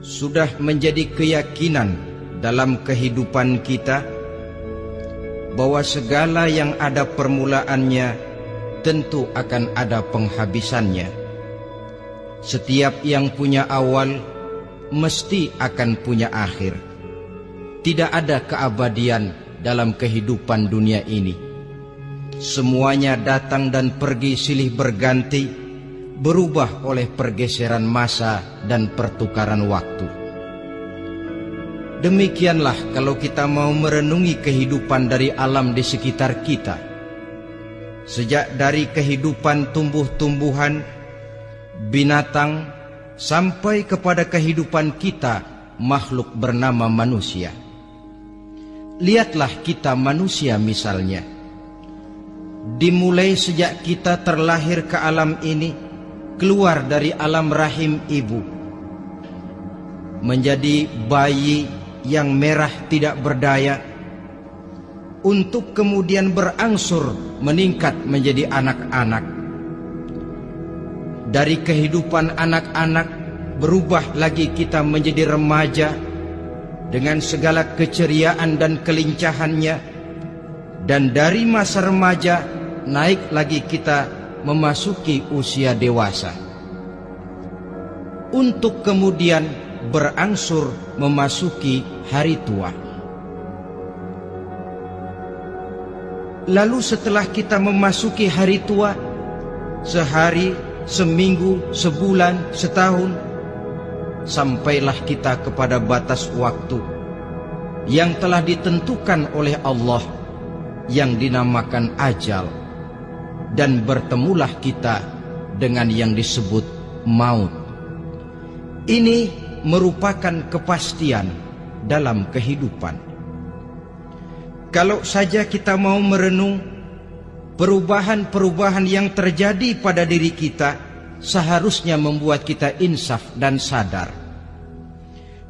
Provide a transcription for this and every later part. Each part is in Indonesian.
sudah menjadi keyakinan dalam kehidupan kita bahwa segala yang ada permulaannya tentu akan ada penghabisannya. Setiap yang punya awal mesti akan punya akhir. Tidak ada keabadian dalam kehidupan dunia ini. Semuanya datang dan pergi silih berganti, berubah oleh pergeseran masa dan pertukaran waktu. Demikianlah kalau kita mau merenungi kehidupan dari alam di sekitar kita. Sejak dari kehidupan tumbuh-tumbuhan, binatang, sampai kepada kehidupan kita, makhluk bernama manusia. Lihatlah kita manusia misalnya. Dimulai sejak kita terlahir ke alam ini, keluar dari alam rahim ibu, menjadi bayi yang merah tidak berdaya, untuk kemudian berangsur meningkat menjadi anak-anak. Dari kehidupan anak-anak berubah lagi kita menjadi remaja dengan segala keceriaan dan kelincahannya, dan dari masa remaja naik lagi kita memasuki usia dewasa, untuk kemudian berangsur memasuki hari tua. Lalu setelah kita memasuki hari tua, sehari, seminggu, sebulan, setahun, sampailah kita kepada batas waktu yang telah ditentukan oleh Allah, yang dinamakan ajal, dan bertemulah kita dengan yang disebut maut. Ini merupakan kepastian dalam kehidupan. Kalau saja kita mau merenung perubahan-perubahan yang terjadi pada diri kita, seharusnya membuat kita insaf dan sadar.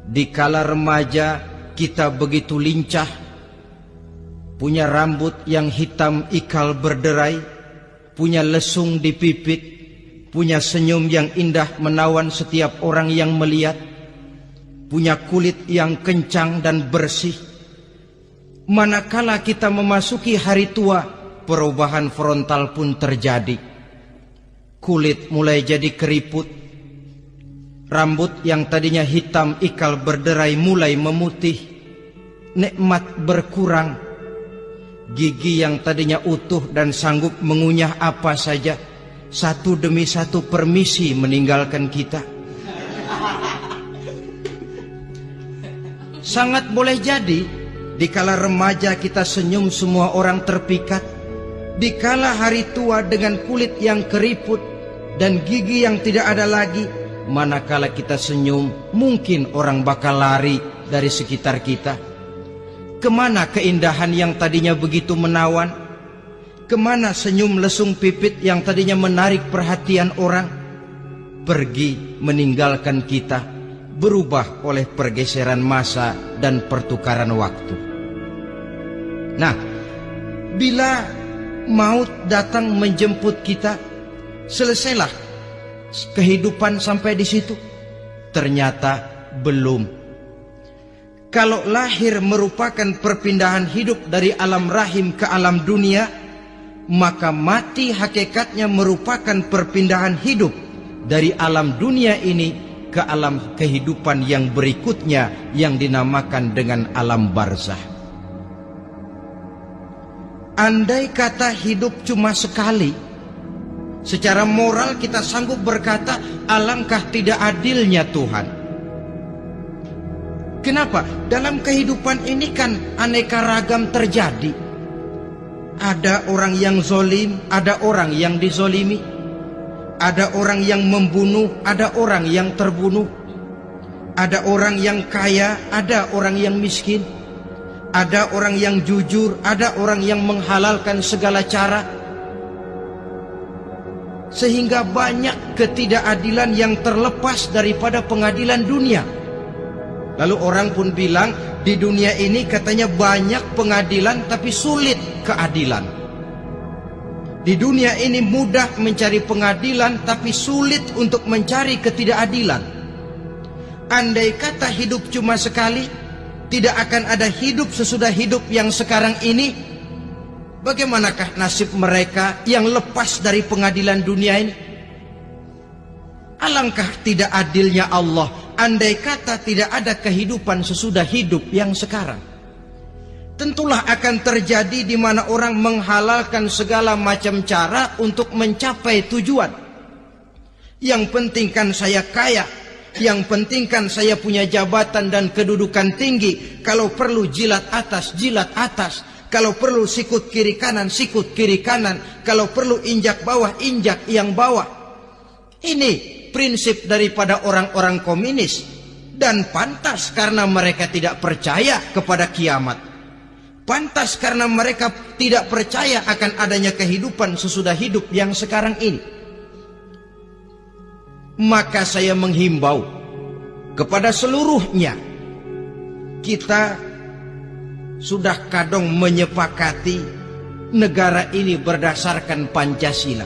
Di kala remaja kita begitu lincah, punya rambut yang hitam ikal berderai, punya lesung di pipit, punya senyum yang indah menawan setiap orang yang melihat, punya kulit yang kencang dan bersih. Manakala kita memasuki hari tua, perubahan frontal pun terjadi. Kulit mulai jadi keriput, rambut yang tadinya hitam ikal berderai mulai memutih, nikmat berkurang, gigi yang tadinya utuh dan sanggup mengunyah apa saja, satu demi satu permisi meninggalkan kita. Sangat boleh jadi dikala remaja kita senyum semua orang terpikat, dikala hari tua dengan kulit yang keriput dan gigi yang tidak ada lagi, manakala kita senyum mungkin orang bakal lari dari sekitar kita. Kemana keindahan yang tadinya begitu menawan? Kemana senyum lesung pipit yang tadinya menarik perhatian orang? Pergi meninggalkan kita, berubah oleh pergeseran masa dan pertukaran waktu. Nah, bila maut datang menjemput kita, selesailah kehidupan sampai di situ? Ternyata belum. Kalau lahir merupakan perpindahan hidup dari alam rahim ke alam dunia, maka mati hakikatnya merupakan perpindahan hidup dari alam dunia ini ke alam kehidupan yang berikutnya, yang dinamakan dengan alam barzah. Andai kata hidup cuma sekali, secara moral kita sanggup berkata, alangkah tidak adilnya Tuhan. Kenapa? Dalam kehidupan ini kan aneka ragam terjadi. Ada orang yang zolim, ada orang yang dizolimi. Ada orang yang membunuh, ada orang yang terbunuh. Ada orang yang kaya, ada orang yang miskin. Ada orang yang jujur, ada orang yang menghalalkan segala cara. Sehingga banyak ketidakadilan yang terlepas daripada pengadilan dunia. Lalu orang pun bilang, di dunia ini katanya banyak pengadilan tapi sulit keadilan. Di dunia ini mudah mencari pengadilan tapi sulit untuk mencari ketidakadilan. andai kata hidup cuma sekali, tidak akan ada hidup sesudah hidup yang sekarang ini. Bagaimanakah nasib mereka yang lepas dari pengadilan dunia ini? Alangkah tidak adilnya Allah, andai kata tidak ada kehidupan sesudah hidup yang sekarang. Tentulah akan terjadi di mana orang menghalalkan segala macam cara untuk mencapai tujuan. Yang penting kan saya kaya, yang penting kan saya punya jabatan dan kedudukan tinggi. Kalau perlu jilat atas, jilat atas. Kalau perlu sikut kiri kanan, sikut kiri kanan. Kalau perlu injak bawah, injak yang bawah. Ini prinsip daripada orang-orang komunis. Dan pantas karena mereka tidak percaya kepada kiamat. Pantas karena mereka tidak percaya akan adanya kehidupan sesudah hidup yang sekarang ini. Maka saya menghimbau kepada seluruhnya, kita sudah kadung menyepakati negara ini berdasarkan Pancasila.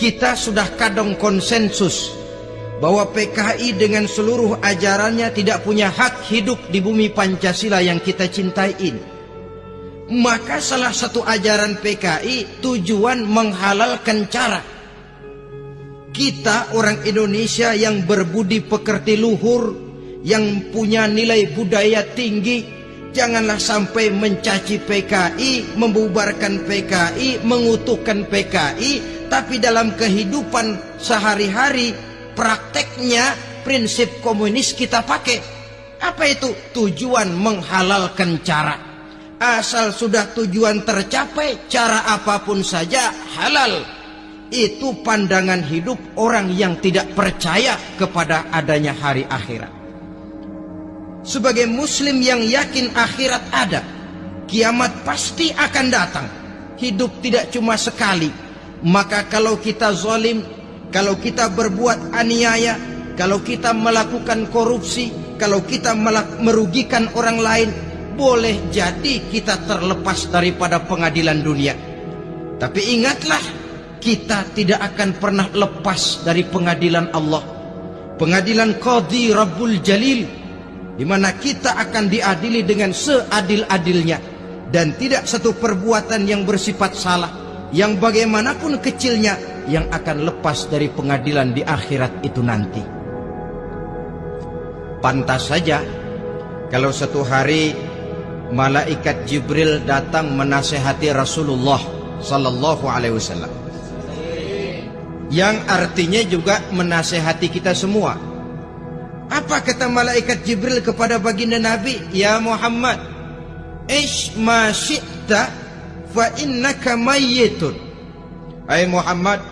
Kita sudah kadung konsensus bahwa PKI dengan seluruh ajarannya tidak punya hak hidup di bumi Pancasila yang kita cintai ini. Maka salah satu ajaran PKI tujuan menghalalkan cara. Kita orang Indonesia yang berbudi pekerti luhur, yang punya nilai budaya tinggi, janganlah sampai mencaci PKI, membubarkan PKI, mengutuhkan PKI, tapi dalam kehidupan sehari-hari prakteknya prinsip komunis kita pakai. Apa itu? Tujuan menghalalkan cara. Asal sudah tujuan tercapai, cara apapun saja halal. Itu pandangan hidup orang yang tidak percaya kepada adanya hari akhirat. Sebagai muslim yang yakin akhirat ada, kiamat pasti akan datang. Hidup tidak cuma sekali. Maka kalau kita zalim, kalau kita berbuat aniaya, kalau kita melakukan korupsi, kalau kita merugikan orang lain, boleh jadi kita terlepas daripada pengadilan dunia. Tapi ingatlah, kita tidak akan pernah lepas dari pengadilan Allah. Pengadilan Qadhi Rabbul Jalil, di mana kita akan diadili dengan seadil-adilnya. Dan tidak satu perbuatan yang bersifat salah, yang bagaimanapun kecilnya, yang akan lepas dari pengadilan di akhirat itu nanti. Pantas saja kalau satu hari malaikat Jibril datang menasehati Rasulullah sallallahu alaihi wasallam, yang artinya juga menasehati kita semua. Apa kata malaikat Jibril kepada baginda Nabi? Ya Muhammad, ish ma syi'ta fa innaka mayyitun. Hai Muhammad,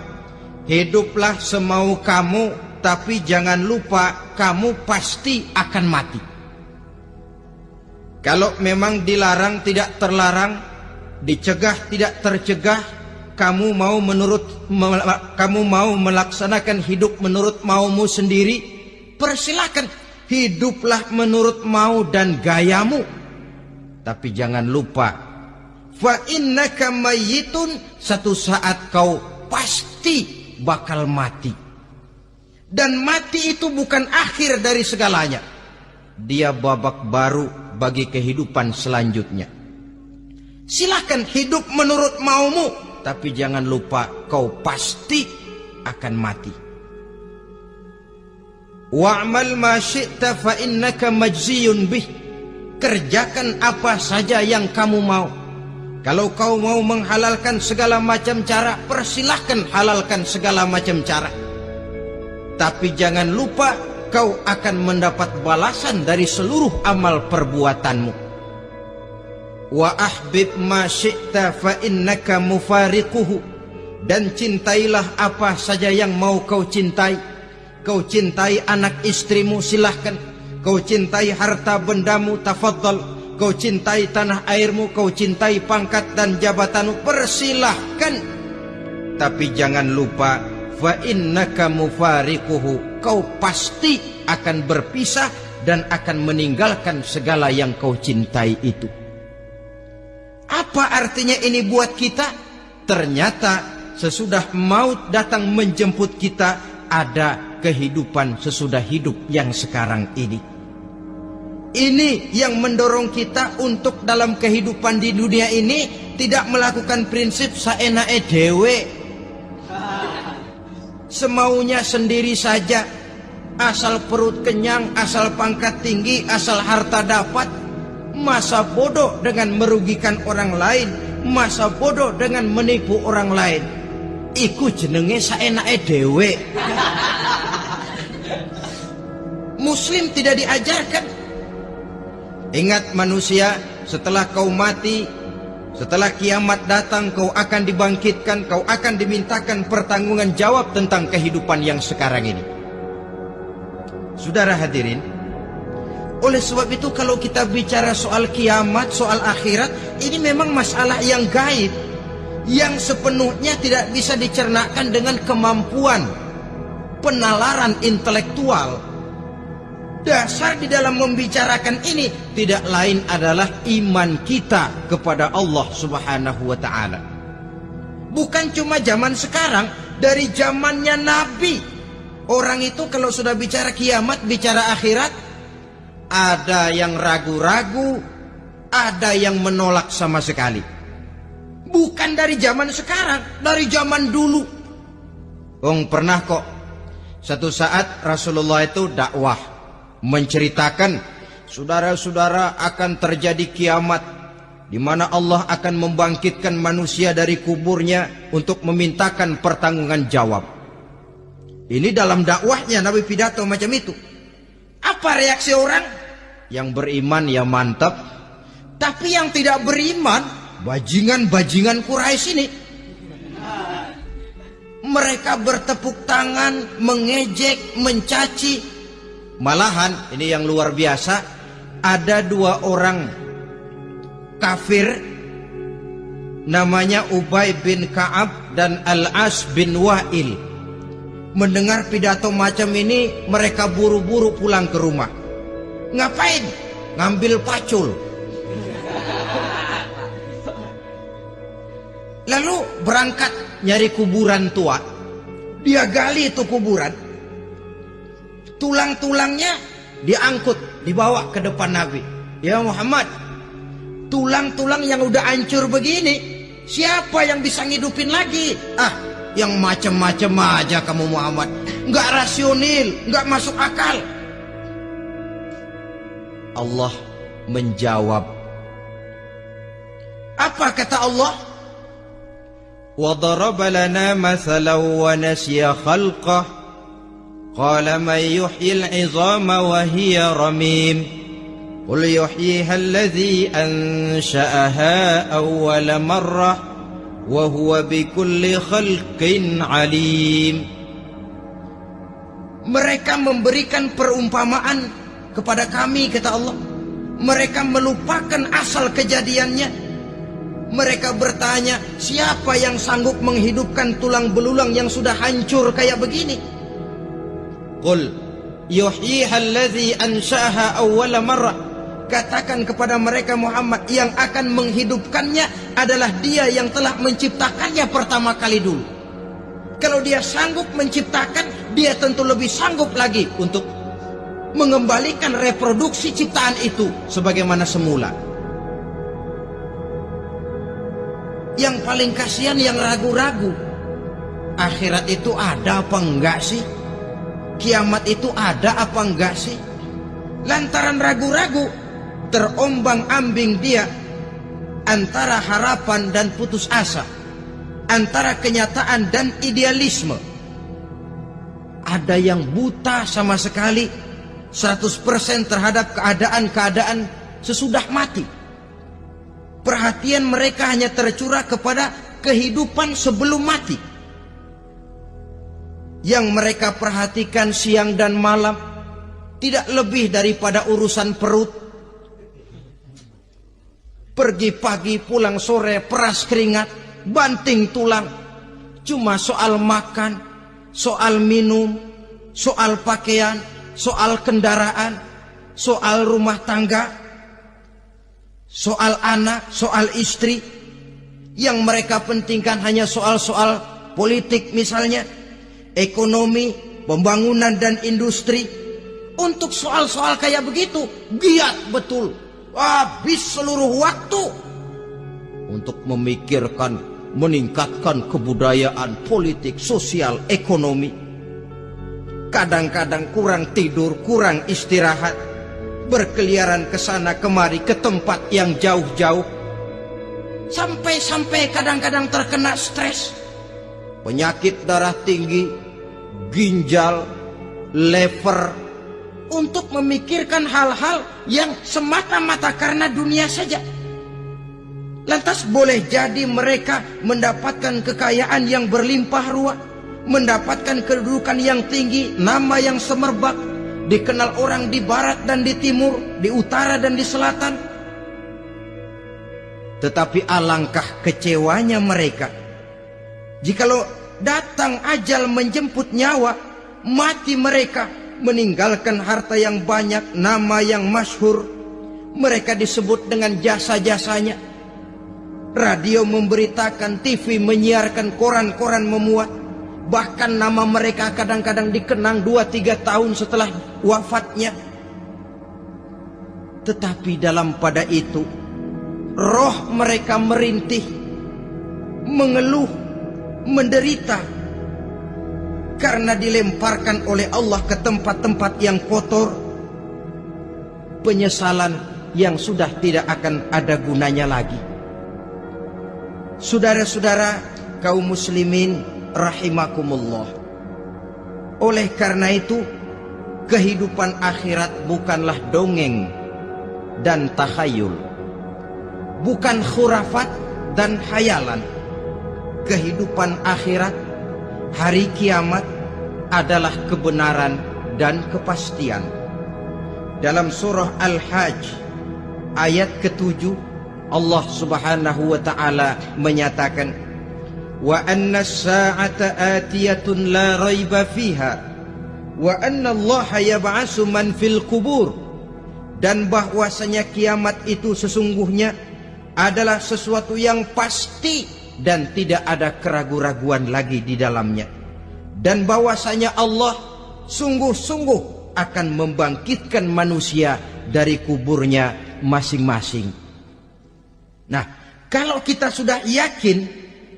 hiduplah semau kamu, tapi jangan lupa kamu pasti akan mati. Kalau memang dilarang tidak terlarang, dicegah tidak tercegah, kamu mau melaksanakan hidup menurut maumu sendiri, persilakan. Hiduplah menurut mau dan gayamu. Tapi jangan lupa, fa innaka mayyitun, satu saat kau pasti bakal mati. Dan mati itu bukan akhir dari segalanya. Dia babak baru bagi kehidupan selanjutnya. Silahkan hidup menurut maumu, tapi jangan lupa kau pasti akan mati. Wa'mal ma syi'ta fa innaka majziyun bih. Kerjakan apa saja yang kamu mau. Kalau kau mau menghalalkan segala macam cara, persilahkan halalkan segala macam cara. Tapi jangan lupa kau akan mendapat balasan dari seluruh amal perbuatanmu. Wa ahbib ma syi'ta fa innaka mufariquhu. Dan cintailah apa saja yang mau kau cintai. Kau cintai anak istrimu, silahkan. Kau cintai harta bendamu, tafadhal. Kau cintai tanah airmu, kau cintai pangkat dan jabatanmu, persilahkan. Tapi jangan lupa, fa innaka mufariquhu, kau pasti akan berpisah dan akan meninggalkan segala yang kau cintai itu. Apa artinya ini buat kita? Ternyata sesudah maut datang menjemput kita, ada kehidupan sesudah hidup yang sekarang ini. Ini yang mendorong kita untuk dalam kehidupan di dunia ini tidak melakukan prinsip saenake dewe, semaunya sendiri saja, asal perut kenyang, asal pangkat tinggi, asal harta dapat. Masa bodoh dengan merugikan orang lain, masa bodoh dengan menipu orang lain. Iku jenenge saenake dewe. Muslim tidak diajarkan. Ingat manusia, setelah kau mati, setelah kiamat datang, kau akan dibangkitkan, kau akan dimintakan pertanggungan jawab tentang kehidupan yang sekarang ini. Saudara hadirin, oleh sebab itu kalau kita bicara soal kiamat, soal akhirat, ini memang masalah yang gaib, yang sepenuhnya tidak bisa dicernakkan dengan kemampuan penalaran intelektual. Dasar di dalam membicarakan ini tidak lain adalah iman kita kepada Allah Subhanahu wa ta'ala. Bukan cuma zaman sekarang, dari zamannya Nabi. Orang itu kalau sudah bicara kiamat, bicara akhirat, ada yang ragu-ragu, ada yang menolak sama sekali. Bukan dari zaman sekarang, dari zaman dulu. Pernah kok satu saat Rasulullah itu dakwah, menceritakan, saudara-saudara, akan terjadi kiamat di mana Allah akan membangkitkan manusia dari kuburnya untuk memintakan pertanggungan jawab. Ini dalam dakwahnya Nabi pidato macam itu. Apa reaksi orang? Yang beriman ya mantap, tapi yang tidak beriman, bajingan-bajingan Quraisy ini, mereka bertepuk tangan, mengejek, mencaci. Malahan ini yang luar biasa, ada dua orang kafir namanya Ubay bin Ka'ab dan Al-As bin Wa'il. Mendengar pidato macam ini, mereka buru-buru pulang ke rumah. Ngapain? Ngambil pacul. Lalu berangkat nyari kuburan tua. Dia gali itu kuburan, tulang-tulangnya diangkut, dibawa ke depan Nabi. Ya Muhammad, tulang-tulang yang udah hancur begini, siapa yang bisa ngidupin lagi? Yang macam-macam aja kamu Muhammad, nggak rasional, nggak masuk akal. Allah menjawab. Apa kata Allah? وَضَرَبَ لَنَا مَثَلًا وَنَسِيَ خَلْقَهُ قال من يحيي العظام وهي رميم قل يحييها الذي أنشأها أول مرة وهو بكل خلق عليم. Mereka memberikan perumpamaan kepada kami, kata Allah. Mereka melupakan asal kejadiannya. Mereka bertanya, siapa yang sanggup menghidupkan tulang belulang yang sudah hancur kayak begini? Qul yuhyiha alladhi ansha'aha awwala marrah. Katakan kepada mereka Muhammad, yang akan menghidupkannya adalah Dia yang telah menciptakannya pertama kali dulu. Kalau Dia sanggup menciptakan, Dia tentu lebih sanggup lagi untuk mengembalikan reproduksi ciptaan itu sebagaimana semula. Yang paling kasihan yang ragu-ragu. Akhirat itu ada apa enggak sih? Kiamat itu ada apa enggak sih? Lantaran ragu-ragu, terombang-ambing dia antara harapan dan putus asa, antara kenyataan dan idealisme. Ada yang buta sama sekali 100% terhadap keadaan-keadaan sesudah mati. Perhatian mereka hanya tercurah kepada kehidupan sebelum mati. Yang mereka perhatikan siang dan malam tidak lebih daripada urusan perut. Pergi pagi, pulang sore, peras keringat, banting tulang. Cuma soal makan, soal minum, soal pakaian, soal kendaraan, soal rumah tangga, soal anak, soal istri. Yang mereka pentingkan hanya soal-soal politik misalnya, ekonomi, pembangunan dan industri. Untuk soal-soal kayak begitu giat betul, habis seluruh waktu untuk memikirkan meningkatkan kebudayaan, politik, sosial, ekonomi. Kadang-kadang kurang tidur, kurang istirahat, berkeliaran ke sana kemari ke tempat yang jauh-jauh, sampai kadang-kadang terkena stres, penyakit darah tinggi, ginjal, lever, untuk memikirkan hal-hal yang semata-mata karena dunia saja. Lantas boleh jadi mereka mendapatkan kekayaan yang berlimpah ruah, mendapatkan kedudukan yang tinggi, nama yang semerbak, dikenal orang di barat dan di timur, di utara dan di selatan. Tetapi alangkah kecewanya mereka jikalau datang ajal menjemput nyawa, mati mereka, meninggalkan harta yang banyak, nama yang masyhur. Mereka disebut dengan jasa-jasanya. Radio memberitakan, TV menyiarkan, koran-koran memuat. Bahkan nama mereka kadang-kadang dikenang 2-3 tahun setelah wafatnya. Tetapi dalam pada itu, roh mereka merintih, mengeluh, menderita, karena dilemparkan oleh Allah ke tempat-tempat yang kotor. Penyesalan yang sudah tidak akan ada gunanya lagi. Saudara-saudara kaum muslimin rahimakumullah, oleh karena itu kehidupan akhirat bukanlah dongeng dan takhayul, bukan khurafat dan khayalan. Kehidupan akhirat, hari kiamat, adalah kebenaran dan kepastian. Dalam surah Al-Hajj ayat ke-7, Allah subhanahu wa ta'ala menyatakan, wa anna as-sa'ata atiyatun la raiba fiha wa anna allaha yab'asu man fil kubur. Dan bahwasanya kiamat itu sesungguhnya adalah sesuatu yang pasti dan tidak ada keraguan-raguan lagi di dalamnya. Dan bahwasanya Allah sungguh-sungguh akan membangkitkan manusia dari kuburnya masing-masing. Nah, kalau kita sudah yakin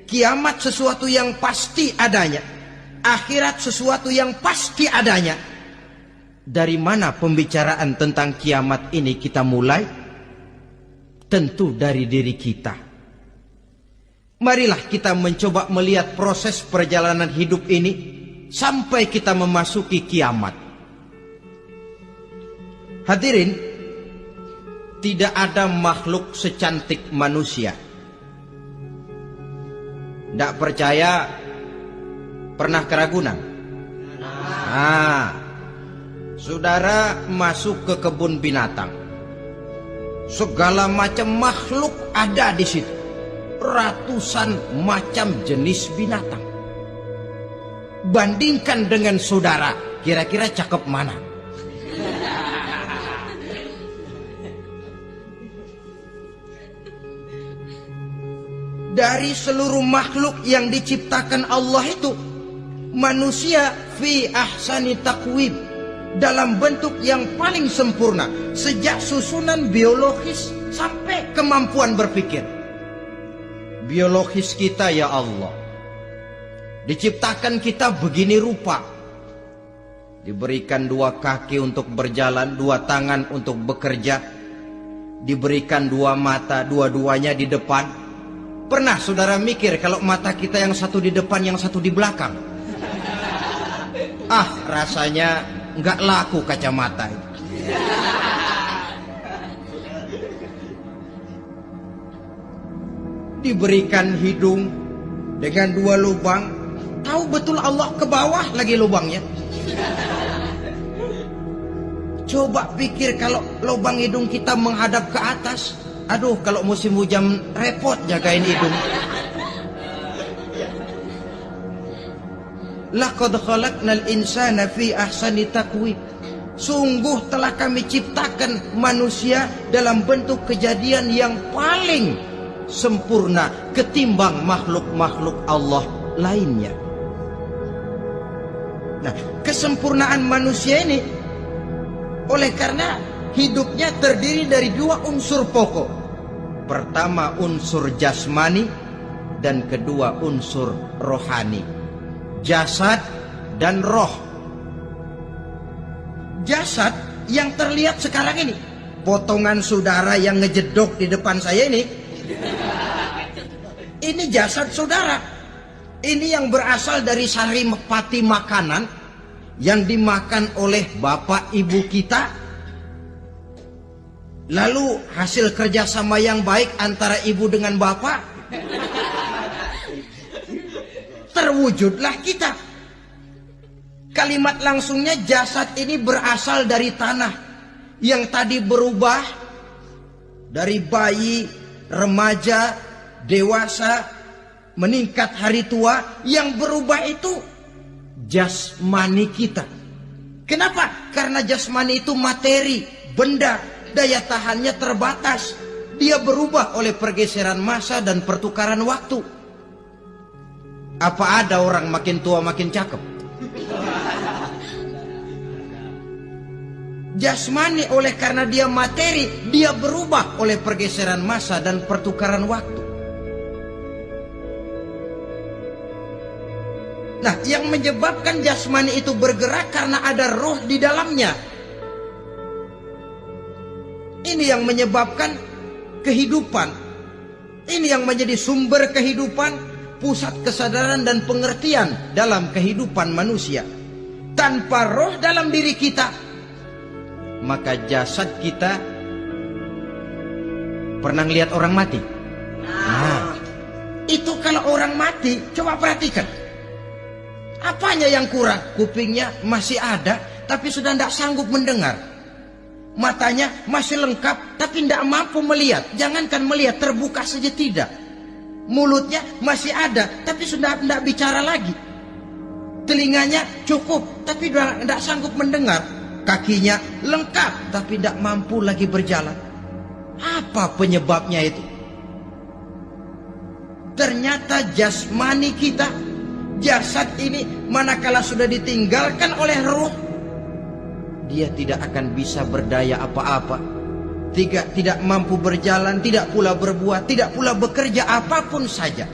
kiamat sesuatu yang pasti adanya, akhirat sesuatu yang pasti adanya, dari mana pembicaraan tentang kiamat ini kita mulai? Tentu dari diri kita. Marilah kita mencoba melihat proses perjalanan hidup ini sampai kita memasuki kiamat. Hadirin, tidak ada makhluk secantik manusia. Tidak percaya? Pernah ke Ragunan? Saudara masuk ke kebun binatang, segala macam makhluk ada di situ. Ratusan macam jenis binatang. Bandingkan dengan saudara, kira-kira cakep mana? Dari seluruh makhluk yang diciptakan Allah itu, manusia fi ahsani taqwim, dalam bentuk yang paling sempurna, sejak susunan biologis sampai kemampuan berpikir. Biologis kita ya Allah, diciptakan kita begini rupa, diberikan 2 kaki untuk berjalan, 2 tangan untuk bekerja, diberikan 2 mata, dua-duanya di depan. Pernah saudara mikir kalau mata kita yang satu di depan, yang satu di belakang? Rasanya nggak laku kacamata itu. Diberikan hidung dengan 2 lubang. Tahu betul Allah ke bawah lagi lubangnya. Coba pikir kalau lubang hidung kita menghadap ke atas. Aduh, kalau musim hujan repot jagain hidung. Laqad khalaqnal insana fi ahsani taqwim. Sungguh telah kami ciptakan manusia dalam bentuk kejadian yang paling sempurna ketimbang makhluk-makhluk Allah lainnya. Nah, kesempurnaan manusia ini oleh karena hidupnya terdiri dari dua unsur pokok. Pertama unsur jasmani dan kedua unsur rohani. Jasad dan roh. Jasad yang terlihat sekarang ini, potongan saudara yang ngejedok di depan saya ini jasad saudara. Ini yang berasal dari saripati makanan yang dimakan oleh bapak ibu kita. Lalu hasil kerjasama yang baik antara ibu dengan bapak, terwujudlah kita. Kalimat langsungnya jasad ini berasal dari tanah yang tadi berubah dari bayi, remaja, dewasa, meningkat hari tua. Yang berubah itu jasmani kita. Kenapa? Karena jasmani itu materi, benda, daya tahannya terbatas. Dia berubah oleh pergeseran masa dan pertukaran waktu. Apa ada orang makin tua makin cakep? Jasmani oleh karena dia materi, dia berubah oleh pergeseran masa dan pertukaran waktu. Nah, yang menyebabkan jasmani itu bergerak karena ada roh di dalamnya. Ini yang menyebabkan kehidupan. Ini yang menjadi sumber kehidupan, pusat kesadaran dan pengertian dalam kehidupan manusia. Tanpa roh dalam diri kita, maka jasad kita pernah lihat orang mati. Nah, itu kalau orang mati, coba perhatikan. Apanya yang kurang? Kupingnya masih ada, tapi sudah tidak sanggup mendengar. Matanya masih lengkap, tapi tidak mampu melihat. Jangankan melihat, terbuka saja tidak. Mulutnya masih ada, tapi sudah tidak bicara lagi. Telinganya cukup, tapi sudah tidak sanggup mendengar. Kakinya lengkap, tapi tidak mampu lagi berjalan. Apa penyebabnya itu? Ternyata jasmani kita, jasad ini, manakala sudah ditinggalkan oleh ruh, dia tidak akan bisa berdaya apa-apa. Tidak mampu berjalan, tidak pula berbuat, tidak pula bekerja apapun saja.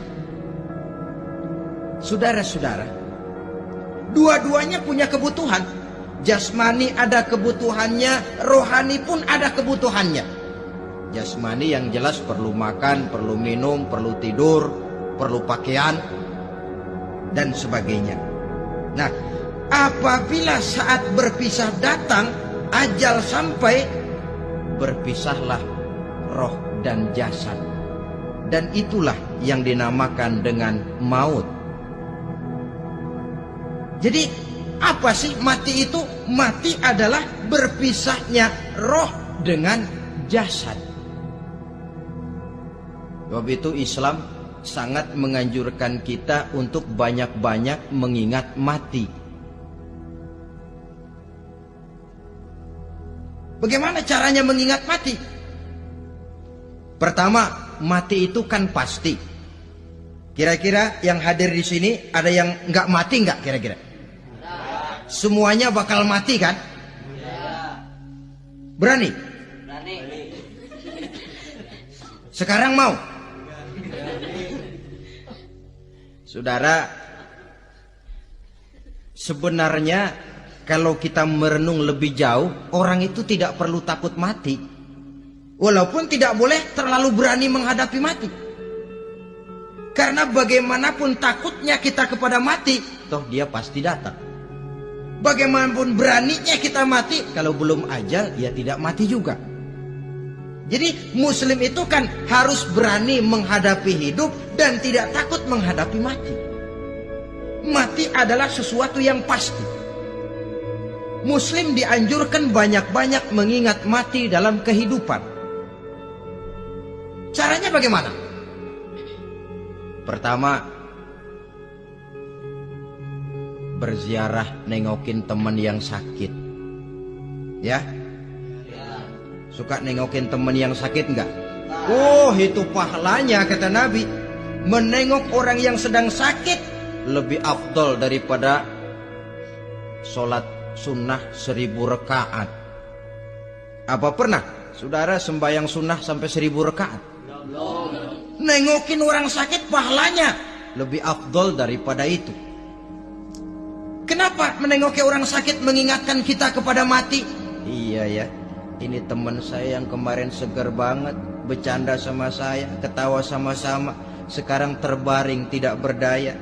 Saudara-saudara, dua-duanya punya kebutuhan. Jasmani ada kebutuhannya, rohani pun ada kebutuhannya. Jasmani yang jelas perlu makan, perlu minum, perlu tidur, perlu pakaian, dan sebagainya. Nah, apabila saat berpisah datang, ajal sampai, berpisahlah roh dan jasad. Dan itulah yang dinamakan dengan maut. Jadi apa sih mati itu? Mati adalah berpisahnya roh dengan jasad. Sebab itu Islam sangat menganjurkan kita untuk banyak-banyak mengingat mati. Bagaimana caranya mengingat mati? Pertama, mati itu kan pasti. Kira-kira yang hadir di sini ada yang nggak mati nggak kira-kira? Semuanya bakal mati kan? Berani? Berani. Sekarang mau? Saudara, sebenarnya kalau kita merenung lebih jauh, orang itu tidak perlu takut mati. Walaupun tidak boleh terlalu berani menghadapi mati. Karena bagaimanapun takutnya kita kepada mati, toh dia pasti datang. Bagaimanapun beraninya kita mati, kalau belum ajal, dia tidak mati juga. Jadi muslim itu kan harus berani menghadapi hidup dan tidak takut menghadapi mati. Mati adalah sesuatu yang pasti. Muslim dianjurkan banyak-banyak mengingat mati dalam kehidupan. Caranya bagaimana? Pertama, berziarah, nengokin teman yang sakit. Ya? Suka nengokin teman yang sakit enggak? Oh, itu pahalanya kata Nabi. Menengok orang yang sedang sakit lebih afdol daripada sholat sunnah 1000 rakaat. Apa pernah saudara sembahyang sunnah sampai 1000 rakaat? Nengokin orang sakit pahalanya lebih afdol daripada itu. Kenapa menengoki orang sakit mengingatkan kita kepada mati? Iya ya, ini teman saya yang kemarin segar banget, bercanda sama saya, ketawa sama-sama, sekarang terbaring tidak berdaya,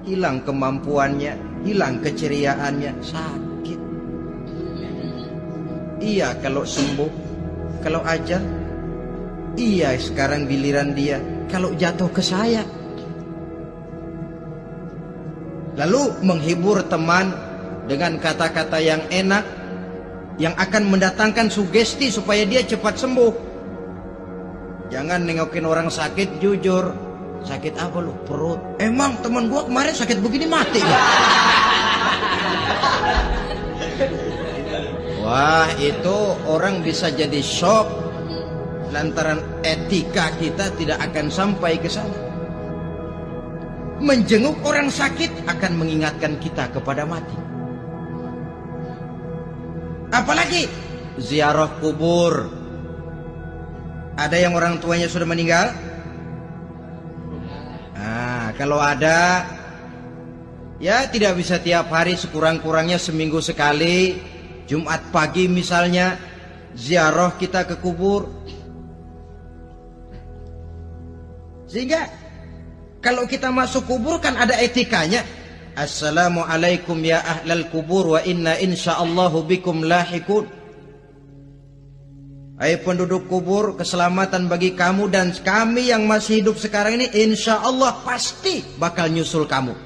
hilang kemampuannya, hilang keceriaannya, sakit. Iya kalau sembuh, kalau ajal. Iya sekarang giliran dia kalau jatuh ke saya. Lalu menghibur teman dengan kata-kata yang enak, yang akan mendatangkan sugesti supaya dia cepat sembuh. Jangan nengokin orang sakit, jujur. Sakit apa lu? Perut. Emang teman gua kemarin sakit begini mati gak? Wah, itu orang bisa jadi shock. Lantaran etika kita tidak akan sampai ke sana. Menjenguk orang sakit akan mengingatkan kita kepada mati. Apalagi ziarah kubur. Ada yang orang tuanya sudah meninggal? Nah, kalau ada, ya tidak bisa tiap hari, sekurang-kurangnya seminggu sekali. Jumat pagi misalnya, ziarah kita ke kubur. Sehingga kalau kita masuk kubur kan ada etikanya. Assalamualaikum ya ahlal kubur wa inna insyaallahu bikum lahikun. Hai penduduk kubur, keselamatan bagi kamu dan kami yang masih hidup sekarang ini insyaallah pasti bakal nyusul kamu.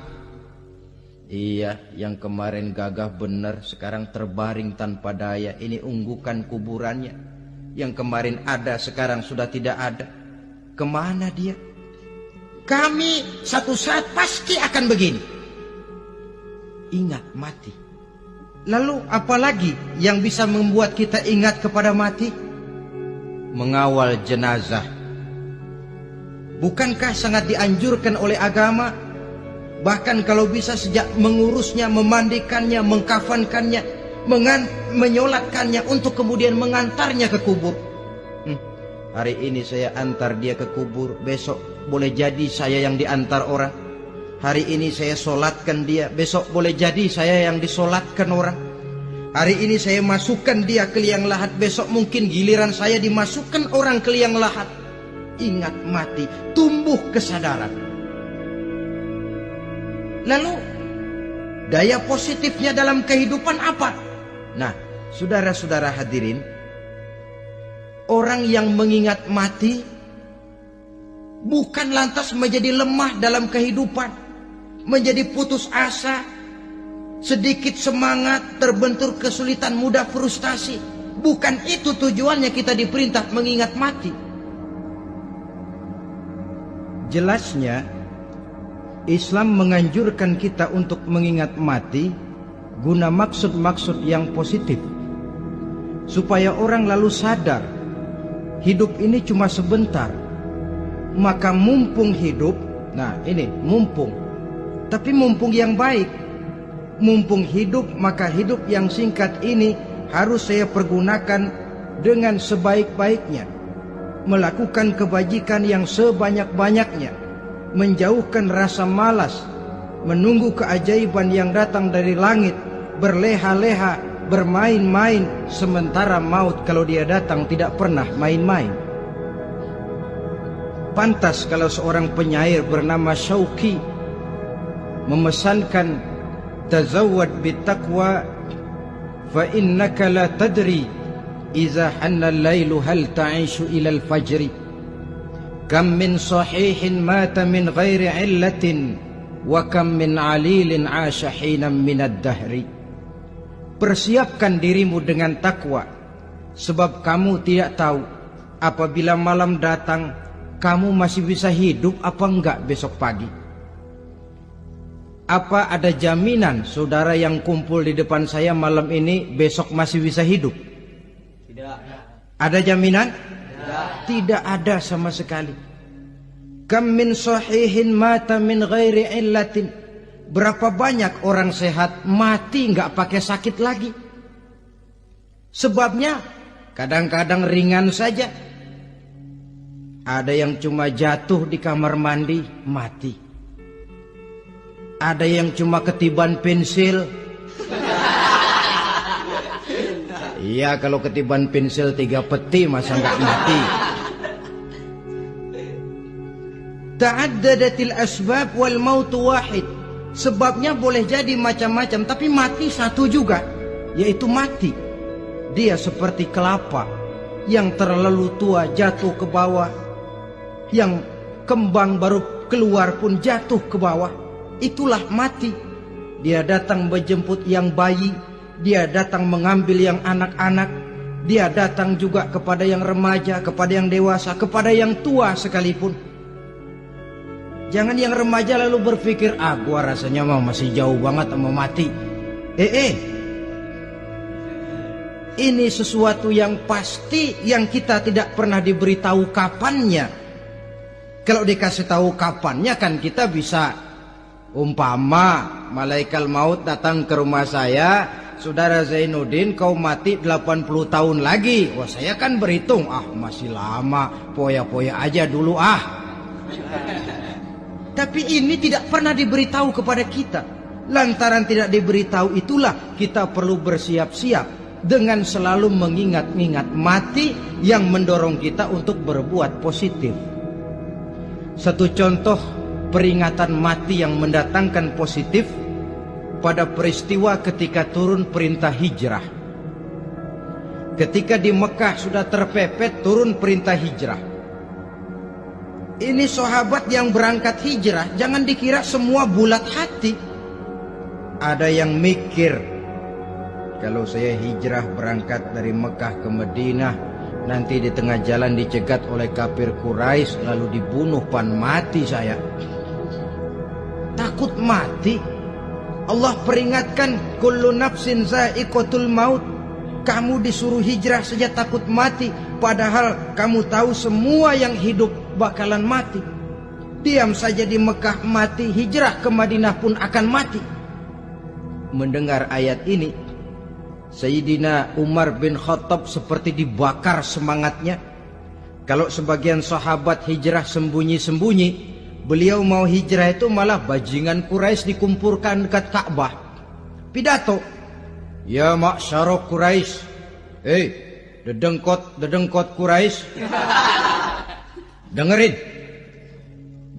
Iya, yang kemarin gagah bener sekarang terbaring tanpa daya. Ini unggukan kuburannya. Yang kemarin ada sekarang sudah tidak ada. Kemana dia? Kami satu saat pasti akan begini. Ingat mati. Lalu apalagi yang bisa membuat kita ingat kepada mati? Mengawal jenazah. Bukankah sangat dianjurkan oleh agama? Bahkan kalau bisa sejak mengurusnya, memandikannya, mengkafankannya, menyolatkannya untuk kemudian mengantarnya ke kubur. Hari ini saya antar dia ke kubur, besok boleh jadi saya yang diantar orang. Hari ini saya solatkan dia, besok boleh jadi saya yang disolatkan orang. Hari ini saya masukkan dia ke liang lahat, besok mungkin giliran saya dimasukkan orang ke liang lahat. Ingat mati, tumbuh kesadaran. Lalu daya positifnya dalam kehidupan apa? Nah, saudara-saudara hadirin, orang yang mengingat mati bukan lantas menjadi lemah dalam kehidupan, menjadi putus asa, sedikit semangat, terbentur kesulitan, mudah frustasi. Bukan itu tujuannya kita diperintah mengingat mati. Jelasnya Islam menganjurkan kita untuk mengingat mati guna maksud-maksud yang positif, supaya orang lalu sadar hidup ini cuma sebentar. Maka mumpung hidup, nah ini mumpung, tapi mumpung yang baik. Mumpung hidup, maka hidup yang singkat ini harus saya pergunakan dengan sebaik-baiknya, melakukan kebajikan yang sebanyak-banyaknya, menjauhkan rasa malas, menunggu keajaiban yang datang dari langit, berleha-leha, bermain-main, sementara maut kalau dia datang tidak pernah main-main. Pantas kalau seorang penyair bernama Syauqi memesankan, tazawwad bittaqwa fa innaka la tadri iza hanna al-lailu hal ta'ishu ila al-fajri. Kam min sahihin mata min ghairi illatin wa kam min alilin 'asha hinan min ad-dahri. Persiapkan dirimu dengan takwa, sebab kamu tidak tahu apabila malam datang kamu masih bisa hidup apa enggak besok pagi. Apa ada jaminan saudara yang kumpul di depan saya malam ini besok masih bisa hidup? Tidak. Ada jaminan? Tidak ada sama sekali. Kam min sahihin mata min ghairi illatin. berapa banyak orang sehat mati nggak pakai sakit lagi? Sebabnya kadang-kadang ringan saja. Ada yang cuma jatuh di kamar mandi, mati. Ada yang cuma ketiban pensil. Iya, kalau ketiban pensil 3 peti masa nggak mati. Ta'addadatil asbab wal mautu wahid. Sebabnya boleh jadi macam-macam, tapi mati satu juga, yaitu mati. Dia seperti kelapa yang terlalu tua jatuh ke bawah, yang kembang baru keluar pun jatuh ke bawah. Itulah mati. Dia datang menjemput yang bayi, dia datang mengambil yang anak-anak, dia datang juga kepada yang remaja, kepada yang dewasa, kepada yang tua sekalipun. Jangan yang remaja lalu berpikir, gua rasanya masih jauh banget sama mati. Ini sesuatu yang pasti yang kita tidak pernah diberitahu kapannya. Kalau dikasih tahu kapannya kan kita bisa, umpama malaikat maut datang ke rumah saya, saudara Zainuddin kau mati 80 tahun lagi. Wah, saya kan berhitung, masih lama, poya-poya aja dulu Tapi ini tidak pernah diberitahu kepada kita. Lantaran tidak diberitahu itulah kita perlu bersiap-siap dengan selalu mengingat-ingat mati yang mendorong kita untuk berbuat positif. Satu contoh peringatan mati yang mendatangkan positif pada peristiwa ketika turun perintah hijrah. Ketika di Mekah sudah terpepet turun perintah hijrah. Ini sahabat yang berangkat hijrah, jangan dikira semua bulat hati. Ada yang mikir, kalau saya hijrah berangkat dari Mekah ke Madinah, nanti di tengah jalan dicegat oleh kafir Quraisy lalu dibunuh, mati saya. Takut mati. Allah peringatkan, kullu nafsin za'iqatul maut. Kamu disuruh hijrah saja takut mati, padahal kamu tahu semua yang hidup bakalan mati. Diam saja di Mekah mati, hijrah ke Madinah pun akan mati. Mendengar ayat ini, Sayyidina Umar bin Khattab seperti dibakar semangatnya. Kalau sebagian sahabat hijrah sembunyi-sembunyi, beliau mau hijrah itu malah bajingan Quraisy dikumpulkan dekat Ka'bah. Pidato, ya ma'syara Quraisy, dedengkot Quraisy, dengerin.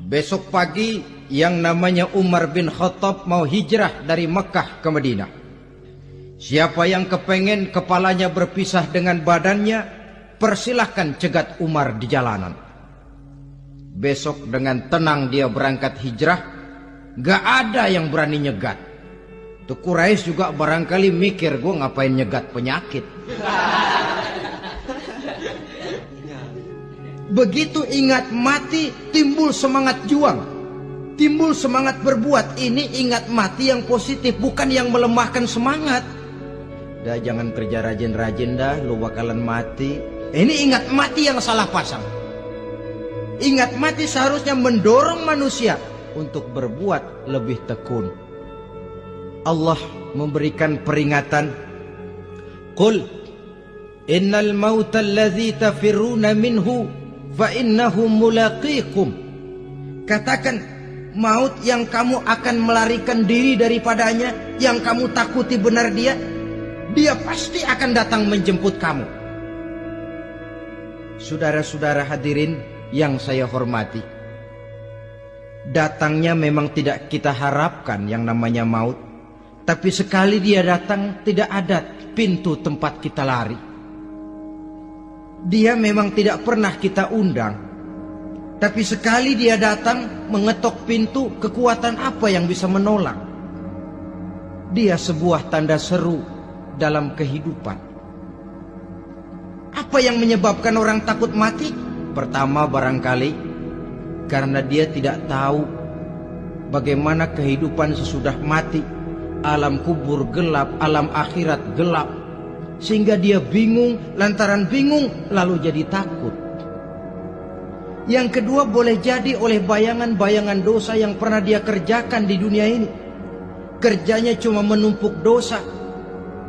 Besok pagi yang namanya Umar bin Khattab mau hijrah dari Mekah ke Madinah. Siapa yang kepengen kepalanya berpisah dengan badannya, persilahkan cegat Umar di jalanan. Besok dengan tenang dia berangkat hijrah, gak ada yang berani nyegat. Tuh Quraisy juga barangkali mikir, gue ngapain nyegat penyakit. Begitu ingat mati, timbul semangat juang, timbul semangat berbuat. Ini ingat mati yang positif, bukan yang melemahkan semangat. Dah jangan kerja rajin-rajin dah, lu bakalan mati. Ini ingat mati yang salah pasang. Ingat mati seharusnya mendorong manusia untuk berbuat lebih tekun. Allah memberikan peringatan, Qul innal mauta allazi tafirruna minhu fa innahu mulaqikum. Katakan, maut yang kamu akan melarikan diri daripadanya, yang kamu takuti benar dia pasti akan datang menjemput kamu. Saudara-saudara hadirin yang saya hormati, datangnya memang tidak kita harapkan yang namanya maut. Tapi sekali dia datang, tidak ada pintu tempat kita lari. Dia memang tidak pernah kita undang. Tapi sekali dia datang, mengetok pintu, kekuatan apa yang bisa menolak? Dia sebuah tanda seru dalam kehidupan. Apa yang menyebabkan orang takut mati? Pertama barangkali karena dia tidak tahu bagaimana kehidupan sesudah mati. Alam kubur gelap, alam akhirat gelap, sehingga dia bingung. Lantaran bingung lalu jadi takut. Yang kedua boleh jadi oleh bayangan-bayangan dosa yang pernah dia kerjakan di dunia ini. kerjanya cuma menumpuk dosa.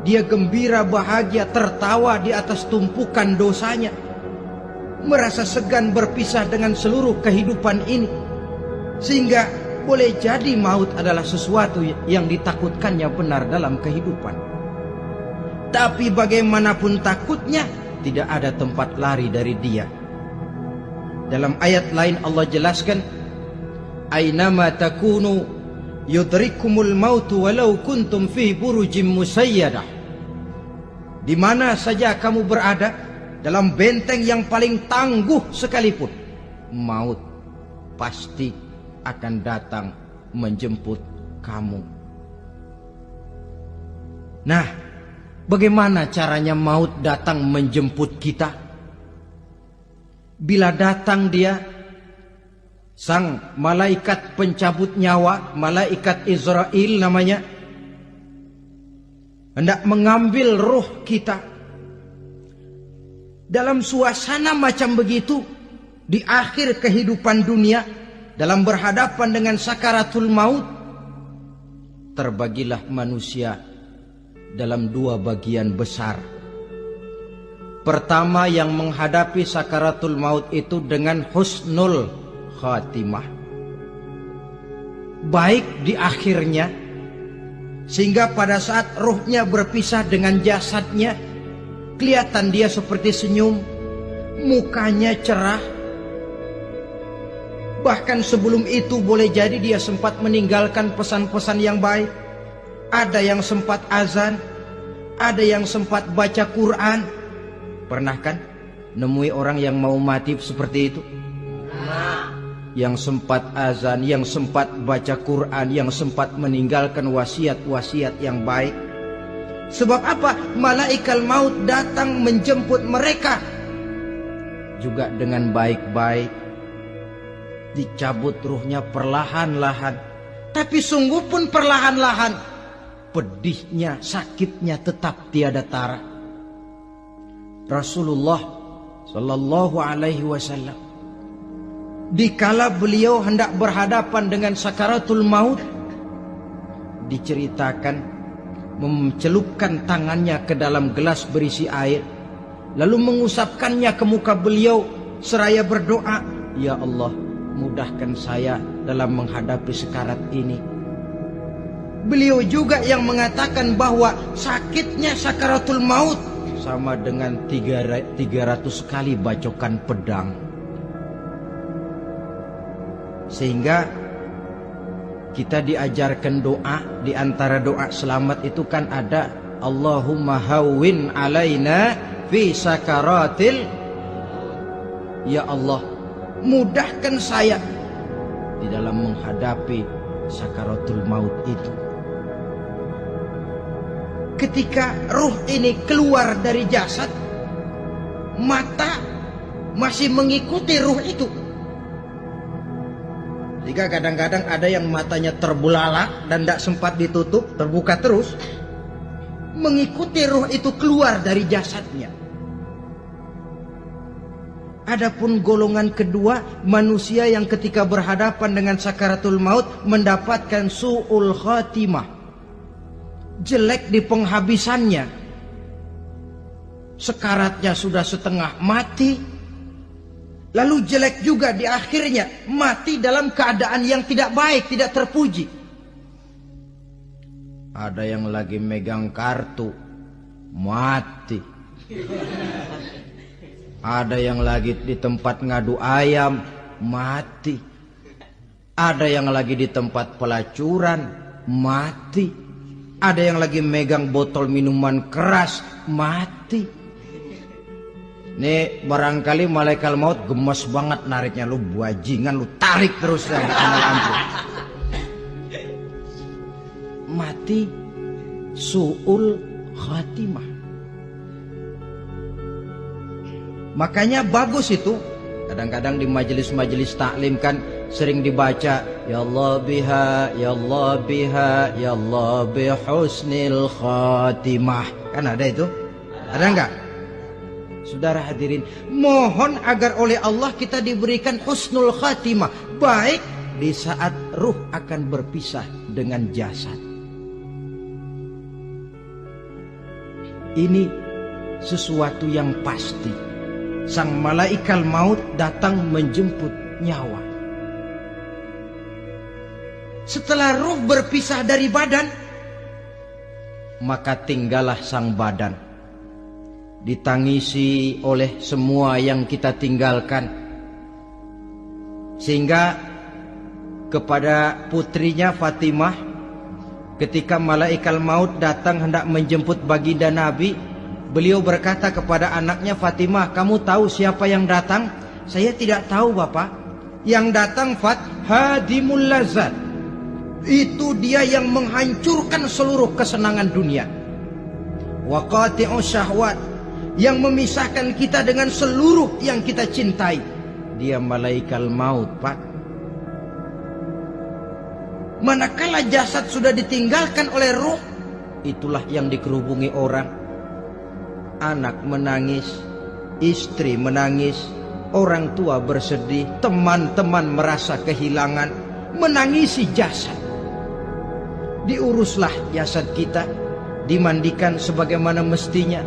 Dia gembira, bahagia, tertawa di atas tumpukan dosanya, merasa segan berpisah dengan seluruh kehidupan ini. Sehingga boleh jadi maut adalah sesuatu yang ditakutkannya benar dalam kehidupan. Tapi bagaimanapun takutnya, tidak ada tempat lari dari dia. Dalam ayat lain Allah jelaskan, Ainama takunu yudrikumul mautu walau kuntum fi burujim musayyadah. Di mana saja kamu berada, dalam benteng yang paling tangguh sekalipun, maut pasti akan datang menjemput kamu. Nah, bagaimana caranya maut datang menjemput kita? Bila datang dia, sang malaikat pencabut nyawa, malaikat Israel namanya, hendak mengambil ruh kita. Dalam suasana macam begitu, di akhir kehidupan dunia, dalam berhadapan dengan sakaratul maut, terbagilah manusia dalam dua bagian besar. Pertama, yang menghadapi sakaratul maut itu dengan husnul khatimah, baik di akhirnya, sehingga pada saat ruhnya berpisah dengan jasadnya, kelihatan dia seperti senyum, mukanya cerah. Bahkan sebelum itu boleh jadi dia sempat meninggalkan pesan-pesan yang baik. Ada yang sempat azan, ada yang sempat baca Quran. Pernah kan nemui orang yang mau mati seperti itu? Yang sempat azan, yang sempat baca Quran, yang sempat meninggalkan wasiat-wasiat yang baik. Sebab apa? Malaikat maut datang menjemput mereka juga dengan baik-baik. Dicabut ruhnya perlahan-lahan, tapi sungguh pun perlahan-lahan. Pedihnya, sakitnya tetap tiada tara. Rasulullah Sallallahu Alaihi Wasallam, dikala beliau hendak berhadapan dengan sakaratul maut, diceritakan mencelupkan tangannya ke dalam gelas berisi air, lalu mengusapkannya ke muka beliau seraya berdoa, "Ya Allah, mudahkan saya dalam menghadapi sekarat ini." Beliau juga yang mengatakan bahwa sakitnya sakaratul maut sama dengan 300 kali bacokan pedang. Sehingga kita diajarkan doa. Di antara doa selamat itu kan ada, Allahumma hawwin alaina fi sakaratil. Ya Allah, mudahkan saya di dalam menghadapi sakaratul maut itu. Ketika ruh ini keluar dari jasad, mata masih mengikuti ruh itu. Jika kadang-kadang ada yang matanya terbelalak dan tidak sempat ditutup, terbuka terus, mengikuti ruh itu keluar dari jasadnya. Adapun golongan kedua, manusia yang ketika berhadapan dengan sakaratul maut mendapatkan su'ul khatimah, jelek di penghabisannya. Sekaratnya sudah setengah mati, lalu jelek juga di akhirnya, mati dalam keadaan yang tidak baik, tidak terpuji. Ada yang lagi megang kartu, mati. Ada yang lagi di tempat ngadu ayam, mati. Ada yang lagi di tempat pelacuran, mati. Ada yang lagi megang botol minuman keras, mati. Nih barangkali malaikat maut gemes banget nariknya, lu bajingan, lu tarik terus ya, ampun. Mati su'ul khatimah. Makanya bagus itu. Kadang-kadang di majelis-majelis taklim kan sering dibaca, Ya Allah biha, Ya Allah biha, Ya Allah bihusnil khatimah. Kan ada itu? Ada enggak? Saudara hadirin, mohon agar oleh Allah kita diberikan husnul khatimah, baik di saat ruh akan berpisah dengan jasad. Ini sesuatu yang pasti. Sang malaikat maut datang menjemput nyawa. Setelah ruh berpisah dari badan, maka tinggallah sang badan, ditangisi oleh semua yang kita tinggalkan. Sehingga kepada putrinya Fatimah, ketika malaikat maut datang hendak menjemput baginda Nabi, beliau berkata kepada anaknya, Fatimah, kamu tahu siapa yang datang? Saya tidak tahu, Bapak. Yang datang hadimul lazat. Itu dia yang menghancurkan seluruh kesenangan dunia. Wa qati'u syahwat, yang memisahkan kita dengan seluruh yang kita cintai. Dia malaikat maut, Pak. Manakala jasad sudah ditinggalkan oleh ruh, itulah yang dikerubungi orang. Anak menangis, istri menangis, orang tua bersedih, teman-teman merasa kehilangan, menangisi jasad. Diuruslah jasad kita, dimandikan sebagaimana mestinya,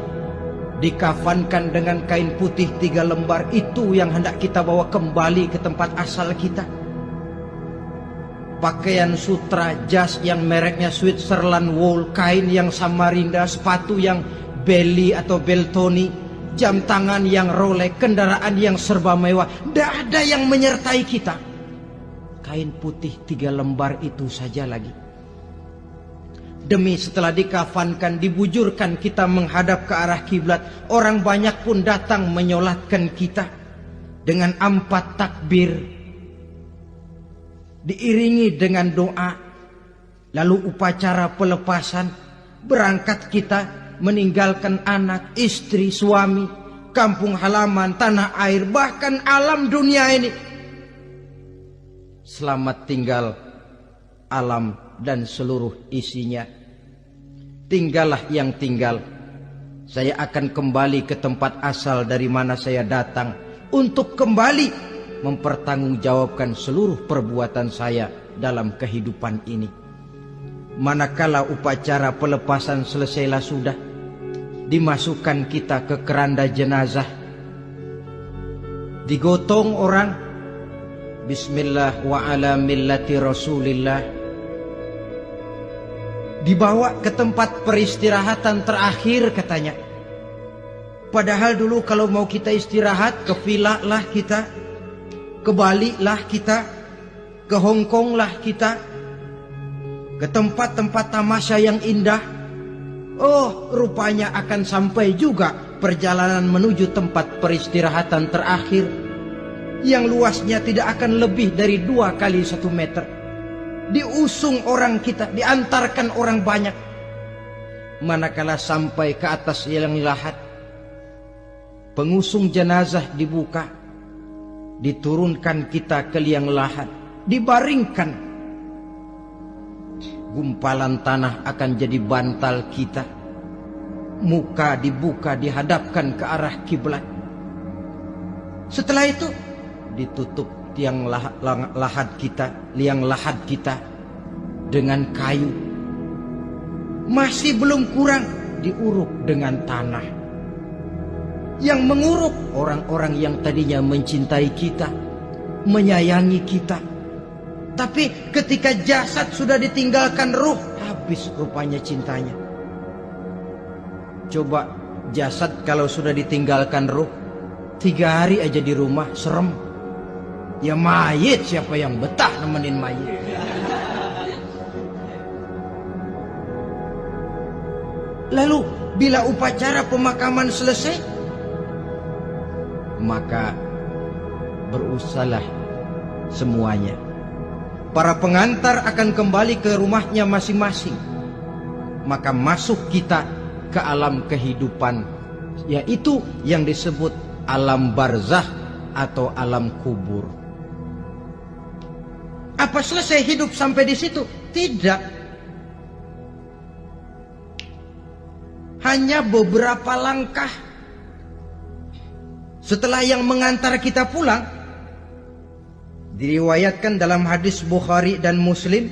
dikafankan dengan kain putih 3 lembar. Itu yang hendak kita bawa kembali ke tempat asal kita. Pakaian sutra, jas yang mereknya Switzerland wool, kain yang Samarinda, sepatu yang Belly atau Beltoni, jam tangan yang Rolex, kendaraan yang serba mewah. Tidak ada yang menyertai kita. Kain putih 3 lembar itu saja lagi. Demi setelah dikafankan, dibujurkan kita menghadap ke arah kiblat, orang banyak pun datang menyolatkan kita dengan 4 takbir, diiringi dengan doa. Lalu upacara pelepasan, berangkat kita meninggalkan anak, istri, suami, kampung halaman, tanah air, bahkan alam dunia ini. Selamat tinggal alam dan seluruh isinya. Tinggallah yang tinggal. Saya akan kembali ke tempat asal dari mana saya datang, untuk kembali mempertanggungjawabkan seluruh perbuatan saya dalam kehidupan ini. Manakala upacara pelepasan selesailah sudah, dimasukkan kita ke keranda jenazah, digotong orang, bismillah wa ala millati rasulillah, dibawa ke tempat peristirahatan terakhir katanya. Padahal dulu kalau mau kita istirahat, ke villa lah kita, ke Bali lah kita, ke Hong Kong lah kita, ke tempat-tempat tamasya yang indah. Oh, rupanya akan sampai juga perjalanan menuju tempat peristirahatan terakhir, yang luasnya tidak akan lebih dari 2 kali 1 meter. Diusung orang kita, diantarkan orang banyak. Manakala sampai ke atas liang lahat, pengusung jenazah dibuka, diturunkan kita ke liang lahat, dibaringkan. Gumpalan tanah akan jadi bantal kita. Muka dibuka, dihadapkan ke arah kiblat. Setelah itu ditutup liang lahat kita dengan kayu. Masih belum kurang, diuruk dengan tanah. Yang menguruk orang-orang yang tadinya mencintai kita, menyayangi kita. Tapi ketika jasad sudah ditinggalkan ruh, habis rupanya cintanya. Coba jasad kalau sudah ditinggalkan ruh, 3 hari aja di rumah, serem. Ya mayit, siapa yang betah nemenin mayit? Lalu bila upacara pemakaman selesai, maka berusahalah semuanya. Para pengantar akan kembali ke rumahnya masing-masing. Maka masuk kita ke alam kehidupan, yaitu yang disebut alam barzakh atau alam kubur. Apa selesai hidup sampai di situ? Tidak. Hanya beberapa langkah setelah yang mengantar kita pulang. Diriwayatkan dalam hadis Bukhari dan Muslim,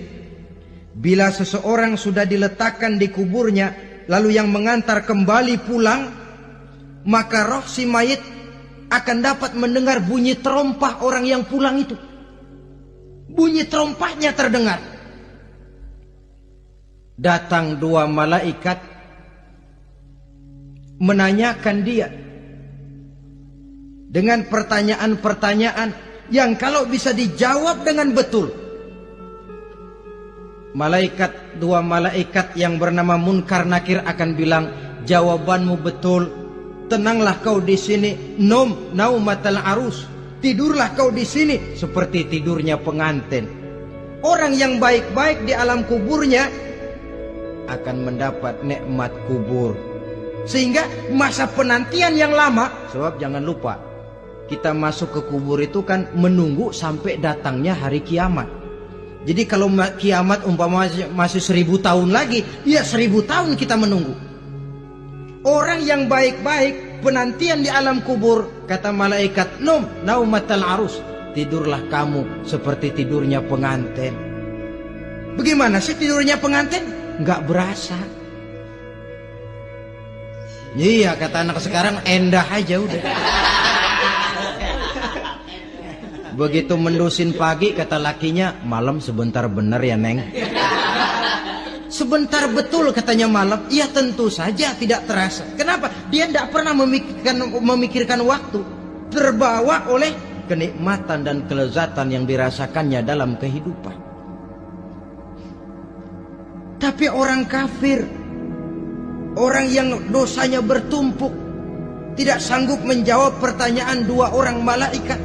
bila seseorang sudah diletakkan di kuburnya lalu yang mengantar kembali pulang, maka roh si mayit akan dapat mendengar bunyi terompah orang yang pulang itu. Bunyi terompahnya terdengar. Datang dua malaikat menanyakan dia dengan pertanyaan-pertanyaan yang kalau bisa dijawab dengan betul. Dua malaikat yang bernama Munkar Nakir akan bilang, jawabanmu betul. Tenanglah kau di sini, naumatal arus. Tidurlah kau di sini seperti tidurnya pengantin. Orang yang baik-baik di alam kuburnya akan mendapat nikmat kubur. Sehingga masa penantian yang lama, sebab jangan lupa, kita masuk ke kubur itu kan menunggu sampai datangnya hari kiamat. Jadi kalau kiamat umpama masih 1000 tahun lagi, ya 1000 tahun kita menunggu. Orang yang baik-baik penantian di alam kubur, kata malaikat, naumatal arus, tidurlah kamu seperti tidurnya pengantin. Bagaimana sih tidurnya pengantin? Nggak berasa. Iya, kata anak sekarang, endah aja udah. Begitu mendusin pagi, kata lakinya, malam sebentar bener ya Neng. Sebentar betul katanya malam. Ya tentu saja tidak terasa. Kenapa? Dia tidak pernah memikirkan waktu. Terbawa oleh kenikmatan dan kelezatan yang dirasakannya dalam kehidupan. Tapi orang kafir, orang yang dosanya bertumpuk, tidak sanggup menjawab pertanyaan dua orang malaikat,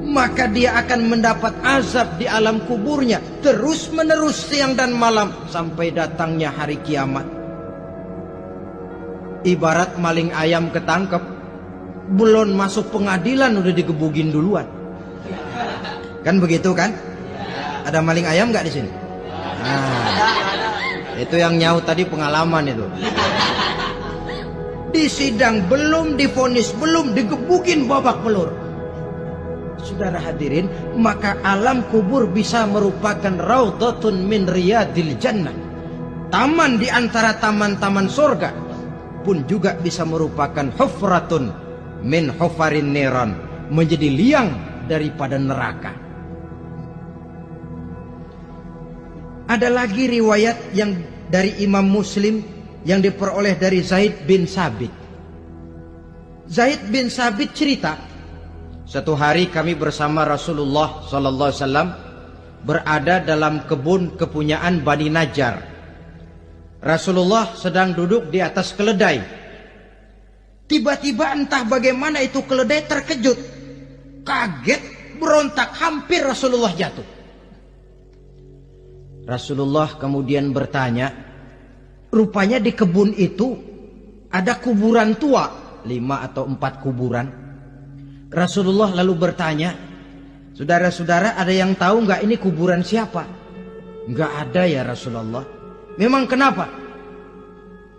maka dia akan mendapat azab di alam kuburnya terus menerus siang dan malam sampai datangnya hari kiamat. Ibarat maling ayam ketangkep, belum masuk pengadilan udah digebugin duluan. Kan begitu kan? Ada maling ayam nggak di sini? Nah, itu yang nyaut tadi pengalaman itu. Di sidang belum divonis, belum digebugin babak belur. Saudara hadirin, maka alam kubur bisa merupakan raudhatun min riyadil jannah. Taman di antara taman-taman surga, pun juga bisa merupakan hufratun min hufarin niran, menjadi liang daripada neraka. Ada lagi riwayat yang dari Imam Muslim yang diperoleh dari Zaid bin Sabit. Zaid bin Sabit cerita, satu hari kami bersama Rasulullah sallallahu alaihi wasallam berada dalam kebun kepunyaan Bani Najjar. Rasulullah sedang duduk di atas keledai. Tiba-tiba entah bagaimana itu keledai terkejut, kaget, berontak, hampir Rasulullah jatuh. Rasulullah kemudian bertanya, rupanya di kebun itu ada kuburan tua, 5 atau 4 kuburan. Rasulullah lalu bertanya, saudara-saudara ada yang tahu nggak ini kuburan siapa? Nggak ada ya Rasulullah. Memang kenapa?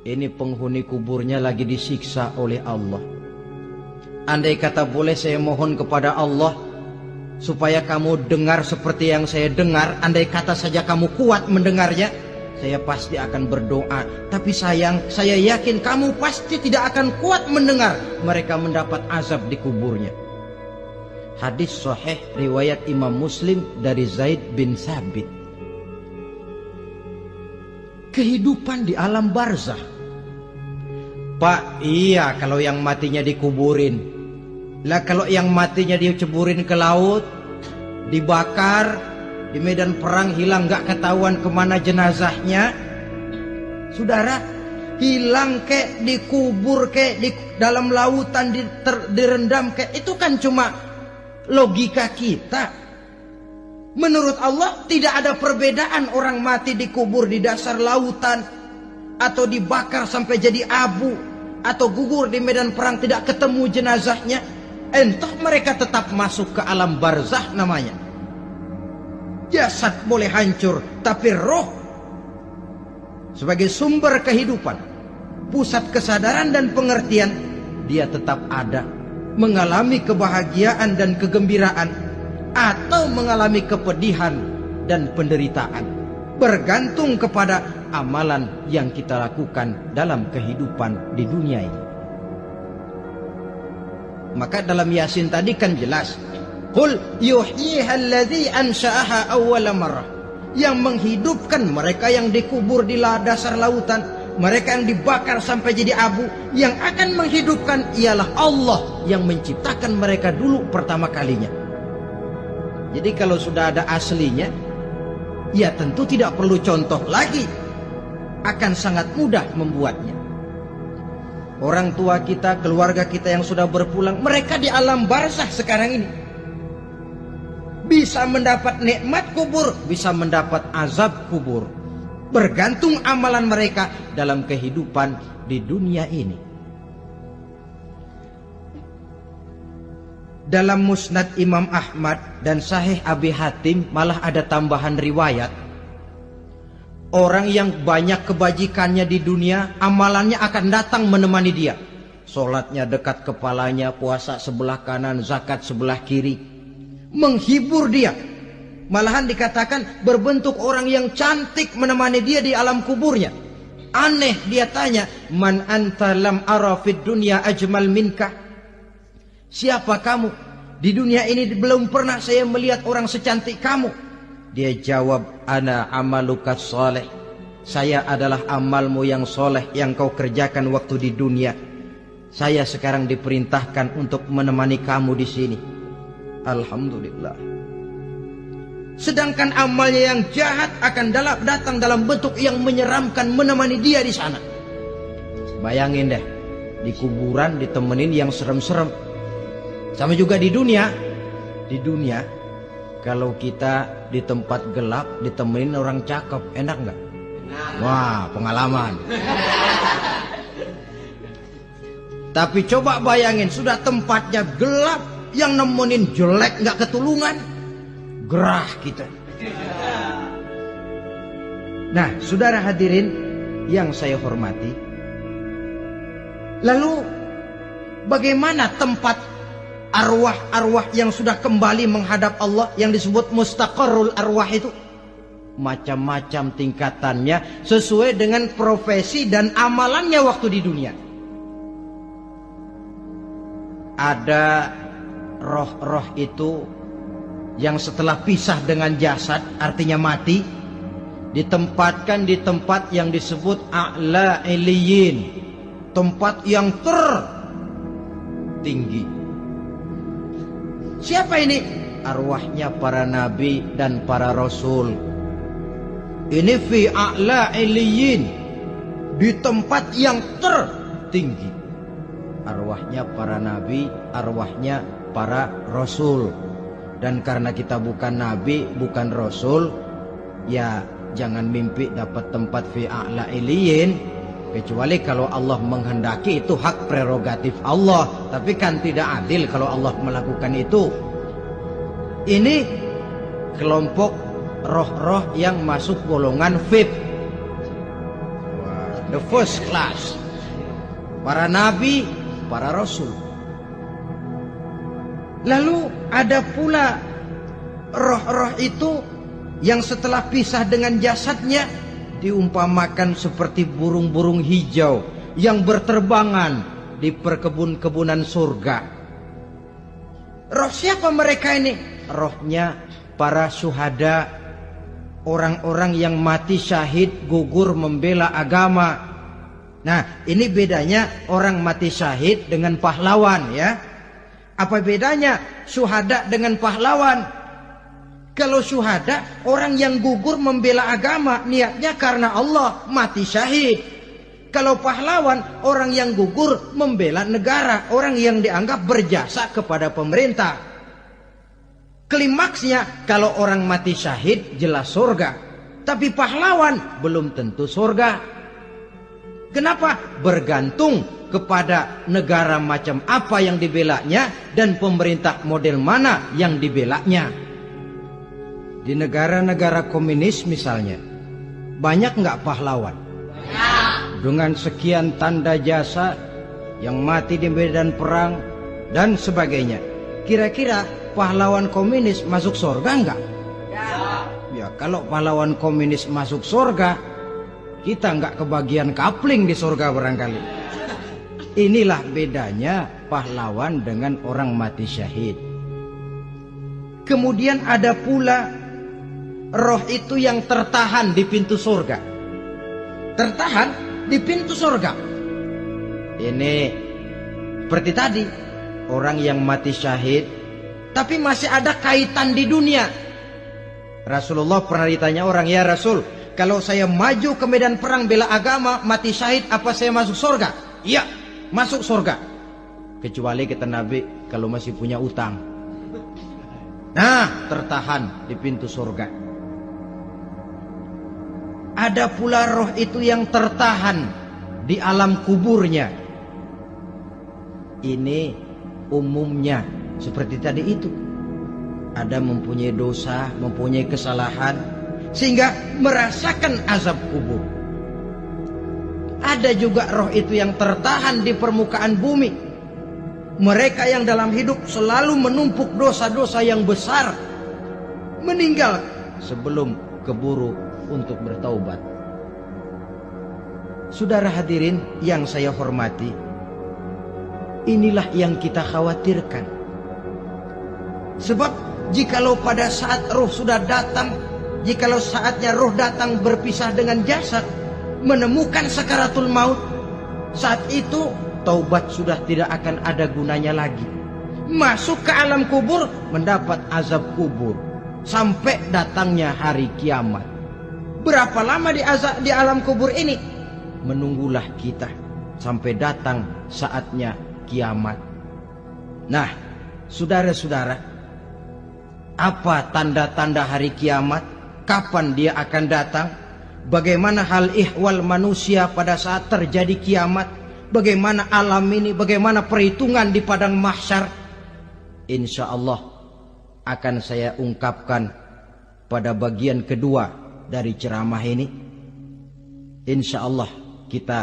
Ini penghuni kuburnya lagi disiksa oleh Allah. Andai kata boleh saya mohon kepada Allah supaya kamu dengar seperti yang saya dengar, andai kata saja kamu kuat mendengarnya, saya pasti akan berdoa. Tapi sayang, saya yakin kamu pasti tidak akan kuat mendengar mereka mendapat azab di kuburnya. Hadis sahih riwayat Imam Muslim dari Zaid bin Sabit. Kehidupan di alam barzah. Pak, iya kalau yang matinya dikuburin. Lah kalau yang matinya diceburin ke laut, dibakar, di medan perang hilang gak ketahuan kemana jenazahnya. Saudara, hilang kek, dikubur kek, di dalam lautan direndam kek, itu kan cuma logika kita. Menurut Allah tidak ada perbedaan orang mati dikubur di dasar lautan, atau dibakar sampai jadi abu, atau gugur di medan perang tidak ketemu jenazahnya. Entah mereka tetap masuk ke alam barzah namanya. Jasad boleh hancur, tapi roh sebagai sumber kehidupan, pusat kesadaran dan pengertian, dia tetap ada, mengalami kebahagiaan dan kegembiraan, atau mengalami kepedihan dan penderitaan, bergantung kepada amalan yang kita lakukan dalam kehidupan di dunia ini. Maka dalam Yasin tadi kan jelas, qul yuhyiha alladzi ansha'aha awwala marrah, yang menghidupkan mereka yang dikubur di dasar lautan, mereka yang dibakar sampai jadi abu, yang akan menghidupkan ialah Allah yang menciptakan mereka dulu pertama kalinya. Jadi kalau sudah ada aslinya, ya tentu tidak perlu contoh lagi, akan sangat mudah membuatnya. Orang tua kita, keluarga kita yang sudah berpulang, mereka di alam barzakh sekarang ini bisa mendapat nikmat kubur, bisa mendapat azab kubur, bergantung amalan mereka dalam kehidupan di dunia ini. Dalam Musnad Imam Ahmad dan Sahih Abi Hatim malah ada tambahan riwayat, orang yang banyak kebajikannya di dunia, amalannya akan datang menemani dia. Sholatnya dekat kepalanya, puasa sebelah kanan, zakat sebelah kiri, menghibur dia. Malahan dikatakan berbentuk orang yang cantik menemani dia di alam kuburnya. Aneh, dia tanya, man anta lam ara fid dunya ajmal minka. Siapa kamu? Di dunia ini belum pernah saya melihat orang secantik kamu. Dia jawab, ana amaluka soleh. Saya adalah amalmu yang soleh yang kau kerjakan waktu di dunia. Saya sekarang diperintahkan untuk menemani kamu di sini. Alhamdulillah. Sedangkan amalnya yang jahat akan datang dalam bentuk yang menyeramkan menemani dia di sana. Bayangin deh, di kuburan ditemenin yang serem-serem. Sama juga di dunia. Di dunia, kalau kita di tempat gelap ditemenin orang cakep, enak nggak? Wah, pengalaman. Tapi coba bayangin, sudah tempatnya gelap, yang nemenin jelek nggak ketulungan, gerah kita. Nah, saudara hadirin yang saya hormati, lalu bagaimana tempat arwah-arwah yang sudah kembali menghadap Allah yang disebut mustaqarrul arwah itu? Macam-macam tingkatannya sesuai dengan profesi dan amalannya waktu di dunia. Ada roh-roh itu yang setelah pisah dengan jasad, artinya mati, ditempatkan di tempat yang disebut a'la iliyin, tempat yang tertinggi. Siapa ini? Arwahnya para nabi dan para rasul. Ini fi a'la iliyin, di tempat yang tertinggi. Arwahnya para nabi, arwahnya para rasul. Dan karena kita bukan nabi, bukan rasul, ya jangan mimpi dapat tempat fi a'la iliyin, kecuali kalau Allah menghendaki. Itu hak prerogatif Allah. Tapi kan tidak adil kalau Allah melakukan itu. Ini kelompok roh-roh yang masuk golongan VIP, the first class. Para nabi, para rasul. Lalu ada pula roh-roh itu yang setelah pisah dengan jasadnya diumpamakan seperti burung-burung hijau yang berterbangan di perkebun-kebunan surga. Roh siapa mereka ini? Rohnya para syuhada, orang-orang yang mati syahid gugur membela agama. Nah, ini bedanya orang mati syahid dengan pahlawan, ya. Apa bedanya syuhada dengan pahlawan? Kalau syuhada, orang yang gugur membela agama, niatnya karena Allah, mati syahid. Kalau pahlawan, orang yang gugur membela negara, orang yang dianggap berjasa kepada pemerintah. Klimaksnya, kalau orang mati syahid jelas surga, tapi pahlawan belum tentu surga. Kenapa? Bergantung kepada negara macam apa yang dibelanya dan pemerintah model mana yang dibelanya. Di negara-negara komunis misalnya, banyak nggak pahlawan? Dengan sekian tanda jasa yang mati di medan perang dan sebagainya. Kira-kira pahlawan komunis masuk surga enggak? Ya, kalau pahlawan komunis masuk surga, Kita nggak kebagian kapling di surga barangkali. Inilah bedanya pahlawan dengan orang mati syahid. Kemudian ada pula roh itu yang tertahan di pintu surga. Tertahan di pintu surga. Ini seperti tadi, orang yang mati syahid tapi masih ada kaitan di dunia. Rasulullah pernah ditanya orang, ya Rasul, kalau saya maju ke medan perang bela agama, mati syahid, apa saya masuk surga? Iya, masuk surga. Kecuali kata Nabi, kalau masih punya utang. Nah, tertahan di pintu surga. Ada pula roh itu yang tertahan di alam kuburnya. Ini umumnya seperti tadi itu. Ada mempunyai dosa, mempunyai kesalahan, sehingga merasakan azab kubur. Ada juga roh itu yang tertahan di permukaan bumi. Mereka yang dalam hidup selalu menumpuk dosa-dosa yang besar, meninggal sebelum keburu untuk bertaubat. Saudara hadirin yang saya hormati, inilah yang kita khawatirkan. Sebab jikalau pada saat roh sudah datang, jikalau saatnya roh datang berpisah dengan jasad, menemukan sakaratul maut, saat itu taubat sudah tidak akan ada gunanya lagi. Masuk ke alam kubur, mendapat azab kubur sampai datangnya hari kiamat. Berapa lama di alam kubur ini? Menunggulah kita sampai datang saatnya kiamat. Nah, saudara-saudara, apa tanda-tanda hari kiamat? Kapan dia akan datang? Bagaimana hal ihwal manusia pada saat terjadi kiamat? Bagaimana alam ini? Bagaimana perhitungan di padang mahsyar? Insya Allah akan saya ungkapkan pada bagian kedua dari ceramah ini. Insya Allah kita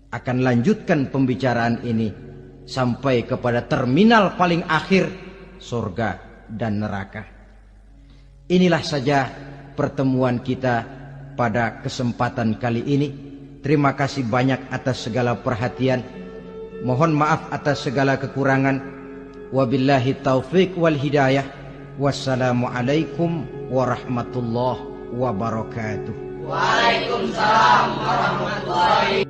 akan lanjutkan pembicaraan ini sampai kepada terminal paling akhir, surga dan neraka. Inilah saja pertemuan kita pada kesempatan kali ini. Terima kasih banyak atas segala perhatian. Mohon maaf atas segala kekurangan. Wabillahi taufiq wal hidayah. Wassalamualaikum warahmatullahi wabarakatuh. Waalaikumsalam warahmatullahi